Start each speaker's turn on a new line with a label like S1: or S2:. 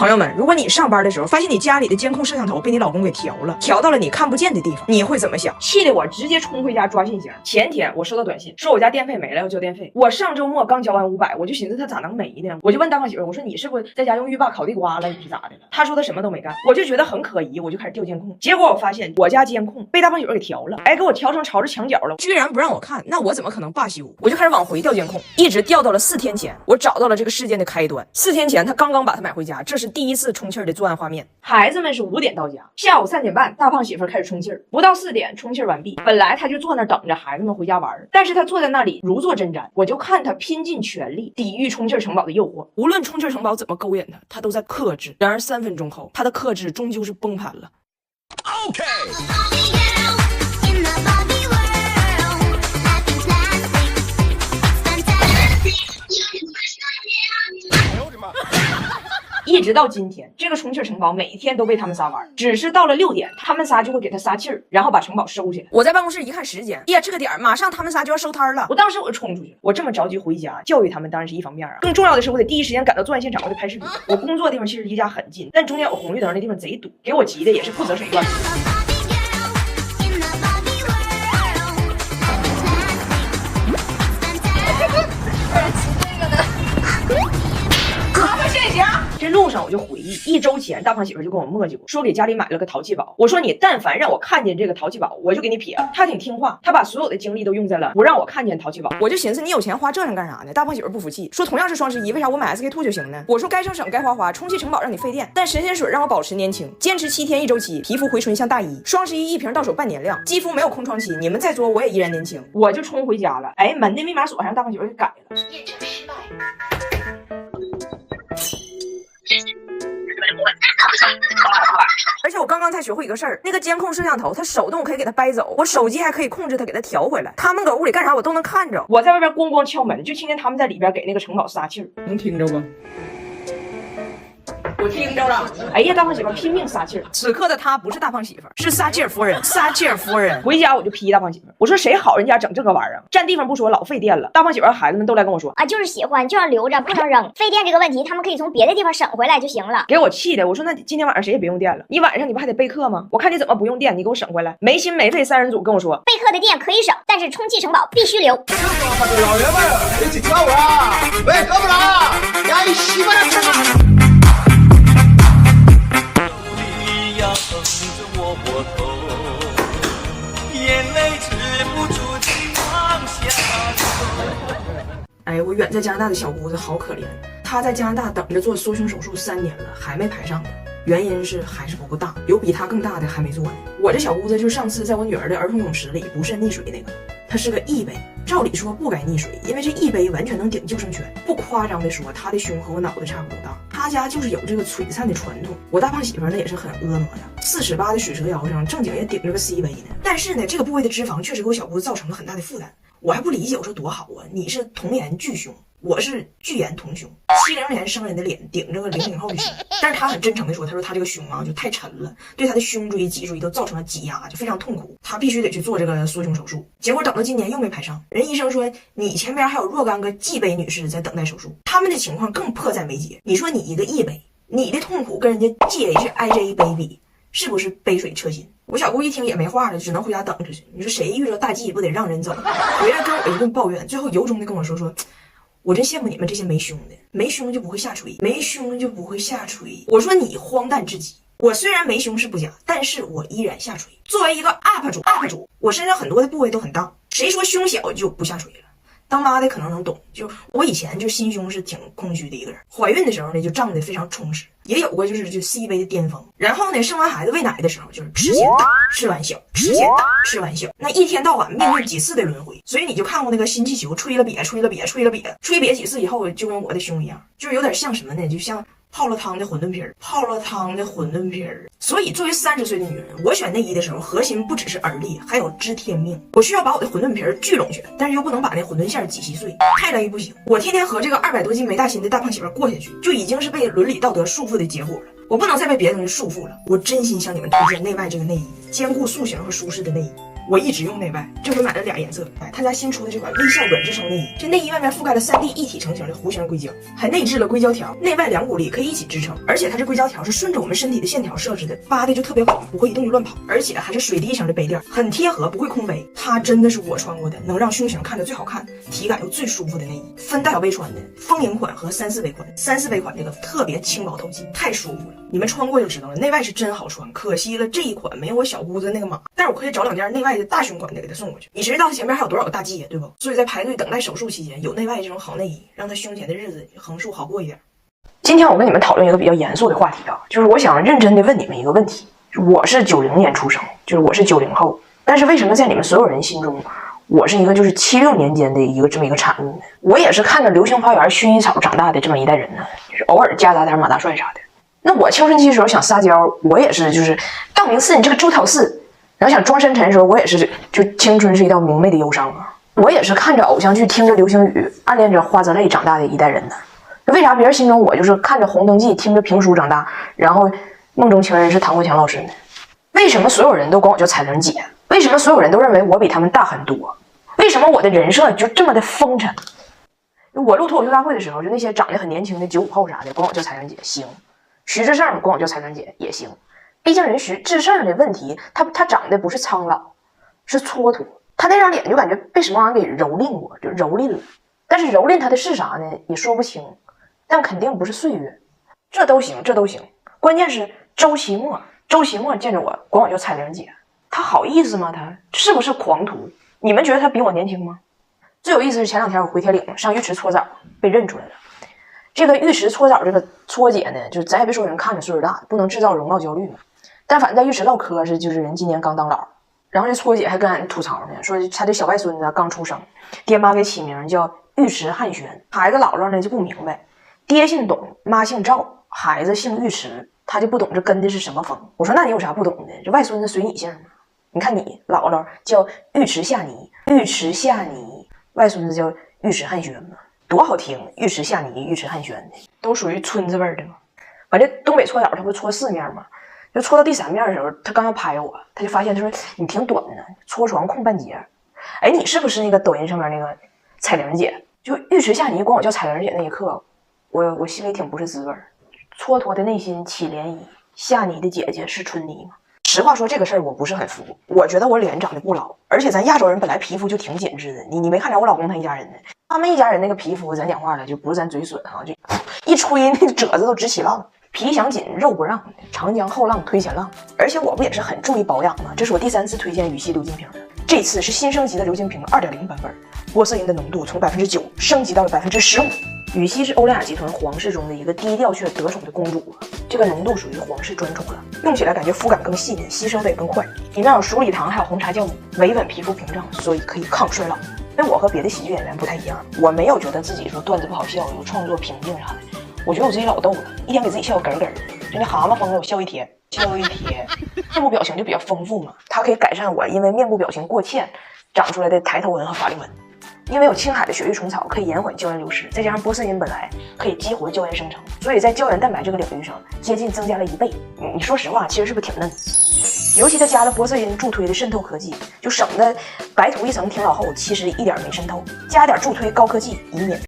S1: 朋友们，如果你上班的时候发现你家里的监控摄像头被你老公给调了，调到了你看不见的地方，你会怎么想？气得我直接冲回家抓信箱。前天我收到短信，说我家电费没了，要交电费。我上周末刚交完500，我就寻思他咋能没呢？我就问大胖媳妇，我说你是不是在家用浴霸烤地瓜了？你是咋的了？她说她什么都没干，我就觉得很可疑，我就开始调监控。结果我发现我家监控被大胖媳妇给调了，哎，给我调成朝着墙角了，居然不让我看，那我怎么可能罢休？我就开始往回调监控，一直调到了4天前，我找到了这个事件的开端。4天前，他刚刚把它买回家，这是第一次充气的作案画面。孩子们是5点到家，下午3点半，大胖媳妇开始充气儿，不到4点充气完毕。本来他就坐那等着孩子们回家玩，但是他坐在那里如坐针毡，我就看他拼尽全力抵御充气城堡的诱惑。无论充气城堡怎么勾引他，他都在克制。然而3分钟后，他的克制终究是崩盘了。OK。一直到今天，这个充气城堡每天都被他们仨玩，只是到了6点，他们仨就会给他撒气儿，然后把城堡收起来。我在办公室一看时间，呀，这个点马上他们仨就要收摊了。我当时我就冲出去了，我这么着急回家教育他们当然是一方面啊，更重要的是我得第一时间赶到作案现场，我得拍视频。我工作的地方其实离家很近，但中间有红绿灯的地方贼堵，给我急的也是不择手段。这路上我就回忆，1周前大胖媳妇就跟我磨叽过，说给家里买了个淘气堡。我说你但凡让我看见这个淘气堡，我就给你撇了。他挺听话，他把所有的精力都用在了不让我看见淘气堡。我就寻思你有钱花这上干啥呢？大胖媳妇不服气，说同样是双11，为啥我买 SK2 就行呢？我说该省省该花花，充气城堡让你费电，但神仙水让我保持年轻，坚持7天1周期，皮肤回春像大衣。双11一瓶到手半年量，肌肤没有空窗期，你们再作我也依然年轻。我就冲回家了，哎，门的密码锁让大胖媳妇给改了。验证失败。而且我刚刚才学会一个事儿，那个监控摄像头它手动可以给它掰走，我手机还可以控制它给它调回来。他们搁屋里干啥我都能看着。我在外边咣咣敲门，就听见他们在里边给那个城堡撒气儿，能听着不？我听着了，哎呀，大胖媳妇拼命撒气儿。此刻的她不是大胖媳妇，是撒气儿夫人。撒气儿夫人回家我就批大胖媳妇，我说谁好人家整这个玩意儿，占地方不说，老费电了。大胖媳妇和孩子们都来跟我说
S2: 啊，就是喜欢就要留着，不能扔。费电这个问题，他们可以从别的地方省回来就行了。
S1: 给我气的，我说那今天晚上谁也别用电了，你晚上你不还得备课吗？我看你怎么不用电，你给我省回来。没心没肺3人组跟我说，
S2: 备课的电可以省，但是充气城堡必须留。
S3: 老爷们一起跳舞啊！喂，哥们儿，呀，你媳妇来看看。我头，眼泪止不住地往下流。
S1: 哎，我远在加拿大的小姑子好可怜，她在加拿大等着做缩胸手术3年了，还没排上呢。原因是还是不够大，有比她更大的还没做呢。我这小姑子就是上次在我女儿的儿童泳池里不慎溺水那个，她是个E杯，照理说不该溺水，因为这E杯完全能顶救生圈。不夸张的说，她的胸和我脑袋差不多大。她家就是有这个璀璨的传统。我大胖媳妇呢也是很婀娜呀，4尺8的水蛇腰上正经也顶着个 C 杯呢。但是呢，这个部位的脂肪确实给我小姑子造成了很大的负担。我还不理解，我说多好啊，你是童颜巨胸，我是巨颜童胸，70年生人的脸顶着个00后的胸。但是他很真诚的说，他说他这个胸啊就太沉了，对他的胸椎脊椎都造成了挤压，就非常痛苦，他必须得去做这个缩胸手术。结果等到今年又没排上，人医生说你前边还有若干个G杯女士在等待手术，他们的情况更迫在眉睫。你说你一个E杯，你的痛苦跟人家 GHIJ 杯比，是不是杯水车薪？我小姑一听也没话了，只能回家等着去。你说谁遇着大忌不得让人走？回来跟我一顿抱怨，最后由衷的跟我说，我真羡慕你们这些没胸的，没胸就不会下垂，没胸就不会下垂。我说你荒诞至极。我虽然没胸是不假，但是我依然下垂。作为一个 UP 主，我身上很多的部位都很大，谁说胸小就不下垂了？当妈的可能能懂，就我以前就心胸是挺空虚的一个人，怀孕的时候呢就胀得非常充实，也有过就 C 杯的巅峰。然后呢生完孩子喂奶的时候就是吃先大吃完小，吃先大吃完小，那一天到晚命运几次的轮回。所以你就看过那个新气球吹了瘪吹了瘪吹了瘪，吹瘪几次以后就跟我的胸一样，就是有点像什么呢？就像泡了汤的馄饨皮儿，泡了汤的馄饨皮儿。所以作为30岁的女人，我选内衣的时候，核心不只是耳力，还有知天命。我需要把我的馄饨皮儿聚拢去，但是又不能把那馄饨馅挤稀碎，太累不行。我天天和这个200多斤没大心的大胖媳妇过下去，就已经是被伦理道德束缚的结果了。我不能再被别的东西束缚了。我真心向你们推荐内外这个内衣，兼顾塑形和舒适的内衣。我一直用内外，这回买了俩颜色。他家新出的这款微笑软支撑内衣，这内衣外面覆盖了3D 一体成型的弧形硅胶，还内置了硅胶条，内外两股力可以一起支撑。而且它这硅胶条是顺着我们身体的线条设置的，扒的就特别稳，不会一动就乱跑。而且还是水滴型的杯垫，很贴合，不会空杯。它真的是我穿过的能让胸型看着最好看、体感又最舒服的内衣。分大小杯穿的，丰盈款和3、4杯款。3、4杯款这个特别轻薄透气，太舒服了。你们穿过就知道了，内外是真好穿。可惜了这一款没有我小姑子那个码，但是我可以找2件内外的大胸款的给她送过去。你谁知道她前面还有多少个大 G 呀，对不？所以在排队等待手术期间，有内外这种好内衣，让她胸前的日子横竖好过一点。今天我跟你们讨论一个比较严肃的话题啊，就是我想认真的问你们一个问题：我是90年出生，就是我是90后，但是为什么在你们所有人心中，我是一个就是76年间的这么一个产物呢？我也是看着《流星花园》薰衣草长大的这么一代人呢，就是偶尔夹杂点马大帅啥的。那我青春期的时候想撒娇，我也是就是道明寺你这个周桃寺，然后想装深沉的时候，我也是就青春是一道明媚的忧伤啊。我也是看着偶像剧，听着流星雨，暗恋着花泽类长大的一代人呢。为啥别人心中我就是看着红灯记，听着评书长大，然后梦中情人是唐国强老师呢？为什么所有人都管我叫彩玲姐？为什么所有人都认为我比他们大很多？为什么我的人设就这么的风尘？我录脱口秀大会的时候，就那些长得很年轻的95后啥的，管我叫彩玲姐行。徐志胜管我叫彩玲姐也行，毕竟人徐志胜的问题，他长得不是苍老，是蹉跎，他那张脸就感觉被什么玩意儿给蹂躏过，就蹂躏了。但是蹂躏他的是啥呢？也说不清，但肯定不是岁月。这都行，这都行。关键是周奇墨见着我管我叫彩玲姐，他好意思吗？他是不是狂徒？你们觉得他比我年轻吗？最有意思是前2天我回铁岭上浴池搓澡，被认出来了。这个浴池搓澡这个搓姐呢，就咱也别说人看着岁数大，不能制造容貌焦虑嘛。但反正在浴池唠嗑是，就是人今年刚当老，然后这搓姐还跟俺吐槽呢，说他的小外孙子刚出生，爹妈给起名叫浴池汉轩。孩子姥姥呢就不明白，爹姓董，妈姓赵，孩子姓浴池，他就不懂这跟的是什么风。我说那你有啥不懂的？这外孙子随你姓吗？你看你姥姥叫浴池夏妮，浴池夏妮，外孙子叫浴池汉轩嘛。多好听，浴池夏妮，浴池汉轩的，都属于村子味儿的嘛。完这东北搓澡，他不搓4面吗？就搓到第3面的时候，他刚要拍我，他就发现他说你挺短的呢，搓床空半截。哎，你是不是那个抖音上面那个彩玲姐？就浴池夏妮管我叫彩玲姐那一刻，我心里挺不是滋味儿，蹉跎的内心起涟漪。夏妮的姐姐是春妮吗？实话说这个事儿我不是很服，我觉得我脸长得不老，而且咱亚洲人本来皮肤就挺紧致的，你没看着我老公他一家人呢？他们一家人那个皮肤，咱讲话了就不是咱嘴损啊，就一吹那个褶子都直起浪，皮想紧肉不让，长江后浪推前浪。而且我不也是很注意保养吗？这是我第3次推荐羽西流金瓶的，这次是新升级的流金瓶 2.0 版本，玻色因的浓度从 9% 升级到了 15%。羽西是欧莱雅集团皇室中的一个低调却得宠的公主，这个浓度属于皇室专宠了，用起来感觉肤感更细腻，吸收的也更快。里面有鼠李糖还有红茶酵母，维稳皮肤屏障，所以可以抗衰老。因为我和别的喜剧演员不太一样，我没有觉得自己说段子不好笑，有创作瓶颈啥的。我觉得我自己老逗了，一天给自己笑个咯咯的，就那蛤蟆疯了我笑一天。面部表情就比较丰富嘛，它可以改善我因为面部表情过欠长出来的抬头纹和法令纹。因为有青海的雪域虫草可以延缓胶原流失，再加上玻色因本来可以激活胶原生成，所以在胶原蛋白这个领域上接近增加了1倍。你说实话，其实是不是挺嫩？尤其它加了玻色因助推的渗透科技，就省得白涂一层挺老厚，其实一点没渗透。加点助推高科技，以免